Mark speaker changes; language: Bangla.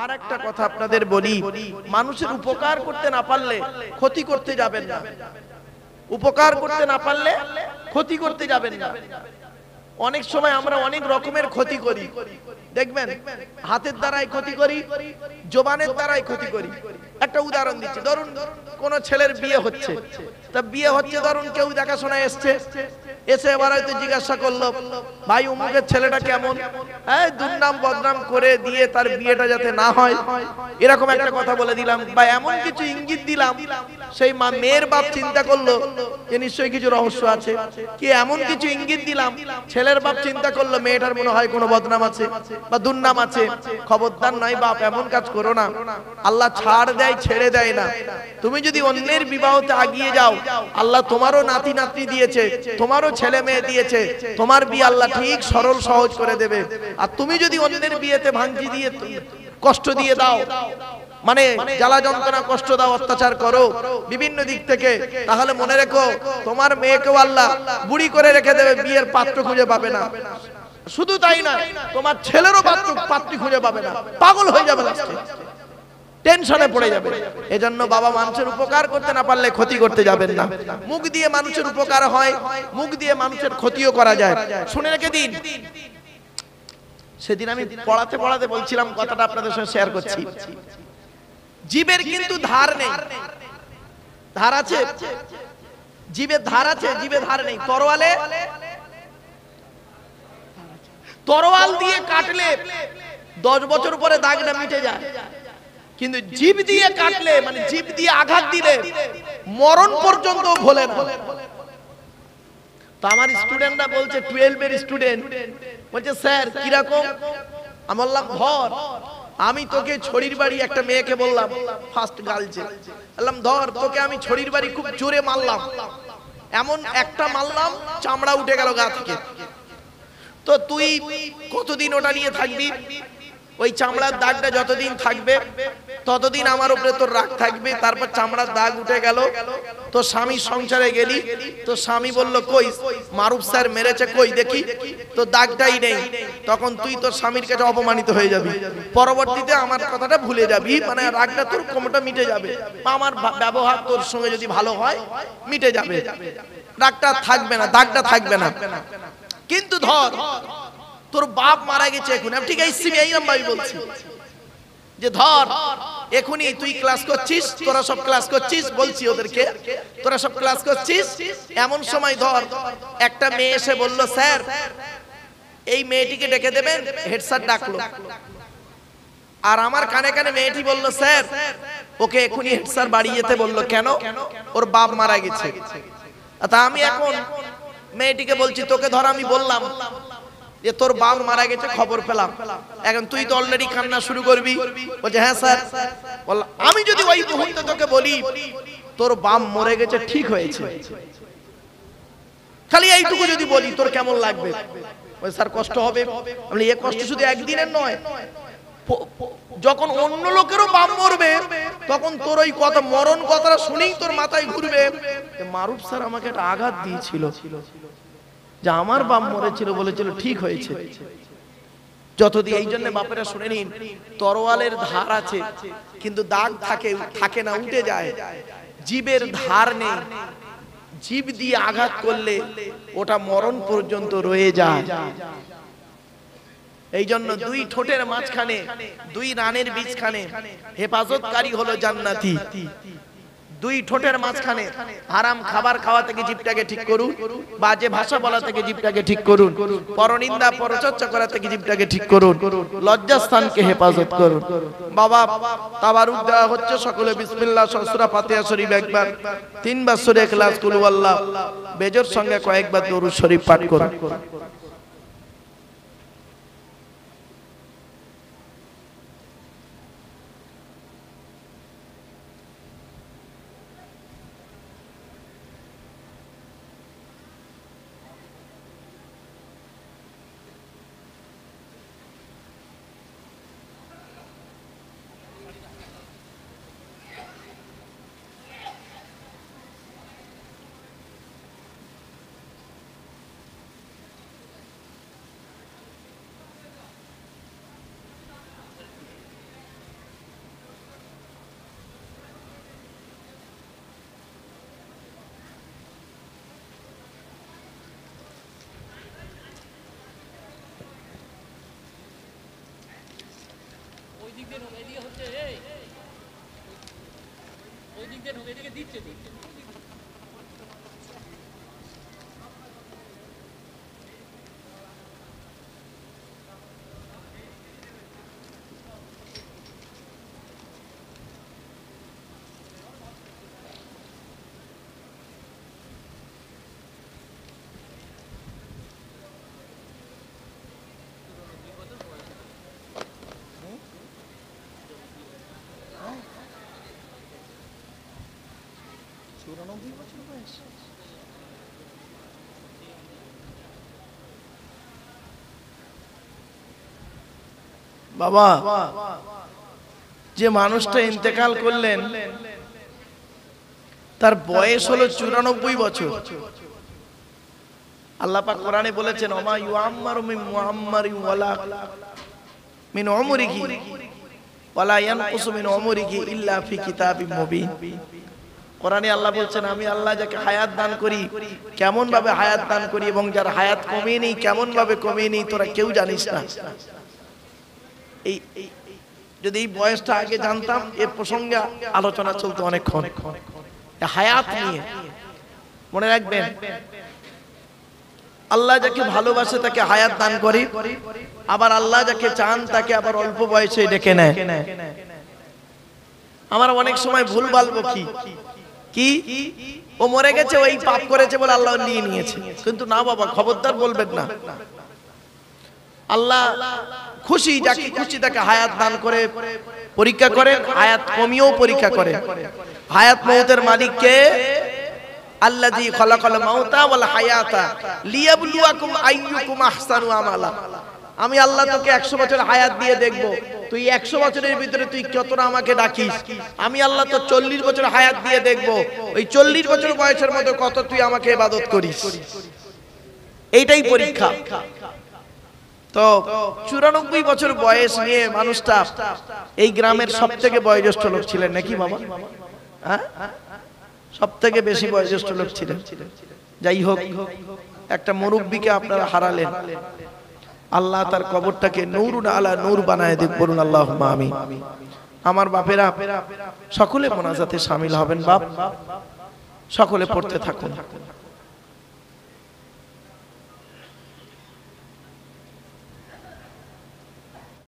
Speaker 1: আর একটা কথা আপনাদের বলি, মানুষের উপকার করতে না পারলে ক্ষতি করতে যাবেন না। উপকার করতে না পারলে ক্ষতি করতে যাবেন না। অনেক সময় আমরা অনেক রকমের ক্ষতি করি, দেখবেন হাতের দ্বারাই ক্ষতি করি, জবানের দ্বারাই ক্ষতি করি। একটা উদাহরণ দিচ্ছি, ধরুন কোন ছেলের বিয়ে হচ্ছে, তা বিয়ে হচ্ছে, ধরুন কেউ দেখাশোনা এসছে, এসে এবার হয়তো জিজ্ঞাসা করলো, ভাই অমুকের ছেলেটা কেমন, হ্যাঁ দুর্নাম বদনাম করে দিয়ে তার বিয়েটা যাতে না হয়, এরকম একটা কথা বলে দিলাম বা এমন কিছু ইঙ্গিত দিলাম, সেই মেয়ের বাপ চিন্তা করলো যে নিশ্চয়ই কিছু রহস্য আছে, কি এমন কিছু ইঙ্গিত দিলাম, ছেলের বাপ চিন্তা করলো মেয়েটার মনে হয় কোনো বদনাম আছে বা দুর্নাম আছে। খবরদার নয় বাপ, এমন কাজ করো না। আল্লাহ ছাড় দেয়, ছেড়ে দেয় না। তুমি যদি অন্যের বিবাহতে আগিয়ে যাও, আল্লাহ তোমারও নাতি নাতনি দিয়েছে, তোমারও ছেলে মেয়ে দিয়েছে, তোমার বিয়ে আল্লাহ ঠিক সরল সহজ করে দেবে। আর তুমি যদি অন্যের বিয়েতে ভাঙচি দিয়ে কষ্ট দিয়ে দাও, মানে জ্বালা যন্ত্রণা কষ্ট দাও, অত্যাচার করো বিভিন্ন দিক থেকে, তাহলে মনে রেখো তোমার মেয়েকেও আল্লাহ বুড়ি করে রেখে দেবে, বিয়ের পাত্র খুঁজে পাবে না। শুধু তাই না, তোমার ছেলেরও পাত্রী খুঁজে পাবে না, পাগল হয়ে যাবে, টেনশনে পড়ে যাবে। এজন্য বাবা, মানুষের উপকার করতে না পারলে ক্ষতি করতে যাবেন না। মুখ দিয়ে মানুষের উপকার হয়, মুখ দিয়ে মানুষের ক্ষতিও করা যায়। শুনে রেখে দিন, সেদিন আমি পড়াতে পড়াতে বলছিলাম, কথাটা আপনাদের সঙ্গে শেয়ার করছি। জীবের কিন্তু ধার নেই, ধার আছে? জীবের ধার আছে, জীবে ধার নেই। তরোয়াল দিয়ে কাটলে 10 বছর পরে দাগটা মিটে যায়, কিন্তু জীব দিয়ে কাটলে, মানে জীব দিয়ে আঘাত দিলে মরণ পর্যন্ত ভোলে না। তো আমার স্টুডেন্টরা বলছে, 12 এর স্টুডেন্ট বলছে, স্যার কিরকম? আমি বললাম, ধর আমি তোকে ছড়ির বাড়ি একটা মেয়েকে বললাম, ফার্স্ট গার্লসে বললাম, ধর তোকে আমি ছড়ির বাড়ি খুব জোরে মারলাম, এমন একটা মারলাম চামড়া উঠে গেল গা থেকে। তো তুই কতদিন ওটা নিয়ে থাকবি? ওই চামড়ার দাগটা যতদিন থাকবে ততদিন আমার উপরে তোর রাগ থাকবে। তারপর চামড়ার দাগ উঠে গেল, তো স্বামী সংসারে গেলি, তো স্বামী বলল, কই মারুফ স্যার মেরেছে, কই দেখি, তো দাগটাই নেই। তখন তুই তোর স্বামীর কাছে অপমানিত হয়ে যাবি, পরবর্তীতে আমার কথাটা ভুলে যাবি, মানে রাগটা তোর কমটা মিটে যাবে, আমার ব্যবহার তোর সঙ্গে যদি ভালো হয় মিটে যাবে, রাগটা থাকবে না, দাগটা থাকবে না। কিন্তু ধর তোর বাপ মারা গেছে এখন, ঠিক এই আমি বলছি যে ধর এখনই তুই ক্লাস করছিস, তোরা সব ক্লাস করছিস, বলছি ওদেরকে তোরা সব ক্লাস করছিস, এমন সময় ধর একটা মেয়ে এসে বলল, স্যার এই মেয়েটিকে ডেকে দেবেন। হেড স্যার ডাকলো, আর আমার কানে কানে মেয়েটি বলল, স্যার ওকে এখনই হেড স্যার বাড়ি যেতে বললো। কেন? ওর বাপ মারা গেছে। তা আমি এখন মেয়েটিকে বলছি, তোকে ধর আমি বললাম যে তোর বাপ মারা গেছে, খবর পেলাম, এখন তুই তো অলরেডি কান্না শুরু করবি। বলছে, হ্যাঁ স্যার। বললাম, আমি যদি ওই মুহূর্তে তোকে বলি তোর বাপ মরে গেছে, ঠিক হয়েছে, খালি এইটুকু যদি বলি, তোর কেমন লাগবে? বলছে, স্যার কষ্ট হবে। বলি, এ কষ্ট শুধু একদিনের নয়, যখন অন্য লোকেরও বাপ মরবে তখন তোর ওই কথা, মরণ কথাটা শুনেই তোর মাথায় ঘুরবে, মারুফ স্যার আমাকে একটা আঘাত দিয়েছিল, যে আমার বাপ মরেছিল, বলেছিল ঠিক হয়েছে। যতদিন এই জন্য বাপেরা শুনে নিন, তরোয়ালের ধার আছে কিন্তু দাগ থাকে না, উঠে যায়। জীবের ধার নেই, জীব দিয়ে আঘাত করলে ওটা মরণ পর্যন্ত রয়ে যায়। এই জন্য দুই ঠোঁটের মাঝখানে, দুই রানের বীজখানে হেফাজতকারী হলো জান্নাতি। দুই ঠোঁটের মাঝখানে হারাম খাবার খাওয়া থেকে জিভটাকে ঠিক করুন, বাজে ভাষা বলা থেকে জিভটাকে ঠিক করুন, পরনিন্দা পরচর্চা করা থেকে জিভটাকে ঠিক করুন, লজ্জাস্থানকে হেফাজত করুন। বাবা তাবারুক দেওয়া হচ্ছে, সকলে বিসমিল্লাহ সূরা ফাতিহা শরীফ একবার, 3 বার সূরা ইখলাস, কুল হুয়াল্লাহ, বেজর সঙ্গে কয়েকবার দরুদ শরীফ পাঠ করুন। বাবা, যে মানুষটা ইন্তেকাল করলেন তার বয়স হলো 94 বছর। আল্লাহ পাক কোরআনে বলেছেন, ওমা ইউআম্মারু মিন মুআম্মারিন ওয়ালা মিন উমরিহি ওয়ালা ইয়ানকুসু মিন উমরিহি ইল্লা ফি কিতাবিম মুবিন। কোরআনে আল্লাহ বলছেন, আমি আল্লাহ যাকে হায়াত দান করি কেমন ভাবে হায়াত দান করি, এবং যার হায়াত কমিয়ে নেই কেমন ভাবে কমিয়ে নেই, তোরা কেউ জানিস না। এই যদি এই বয়সটা আগে জানতাম, এর প্রসঙ্গে আলোচনা চলতো অনেকক্ষণ। হায়াত নিয়ে মনে রাখবেন, আল্লাহ যাকে ভালোবাসে তাকে হায়াত দান করে, আবার আল্লাহ যাকে চান তাকে আবার অল্প বয়সে ডেকে নেয়। আমার অনেক সময় ভুল বলবো কি ও মরে গেছে, ওই পাপ করেছে বলে আল্লাহ নিয়ে নিয়েছে, কিন্তু না বাবা, খবরদার বলবেন না। আল্লাহ খুশি, যাকে খুশি তাকে হায়াত দান করে পরীক্ষা করে, হায়াত কমিয়েও পরীক্ষা করে। হায়াত মউতের মালিক কে? আল্লাযী খালাকাল মাউতা ওয়াল হায়াতা লিয়াবলুয়াকুম আইয়ুকুম আহসানু আমালা। আমি আল্লাহ তোকে 100 বছর হায়াত দিয়ে দেখব, তুই 100 বছরের ভিতরে তুই কতটা আমাকে ডাকিস। আমি আল্লাহ তো 40 বছর হায়াত দিয়ে দেখব, ওই 40 বছর বয়সের মধ্যে কত তুই আমাকে ইবাদত করিস। এইটাই পরীক্ষা। তো 94 বছর বয়স নিয়ে মানুষটা এই গ্রামের সবথেকে বয়োজ্যেষ্ঠ লোক ছিলেন নাকি বাবা? হ্যাঁ, সবথেকে বেশি বয়োজ্যেষ্ঠ লোক ছিলেন। যাই হোক, একটা মুরব্বিকে আপনারা হারালেন। আল্লাহ তার কবরটাকে নূরুন আলা নূর বানায় দিক, বলুন আল্লাহুম্মা আমিন। আমার বাপেরা সকলে মোনাজাতে শামিল হবেন। বাপ সকলে পড়তে থাকুন।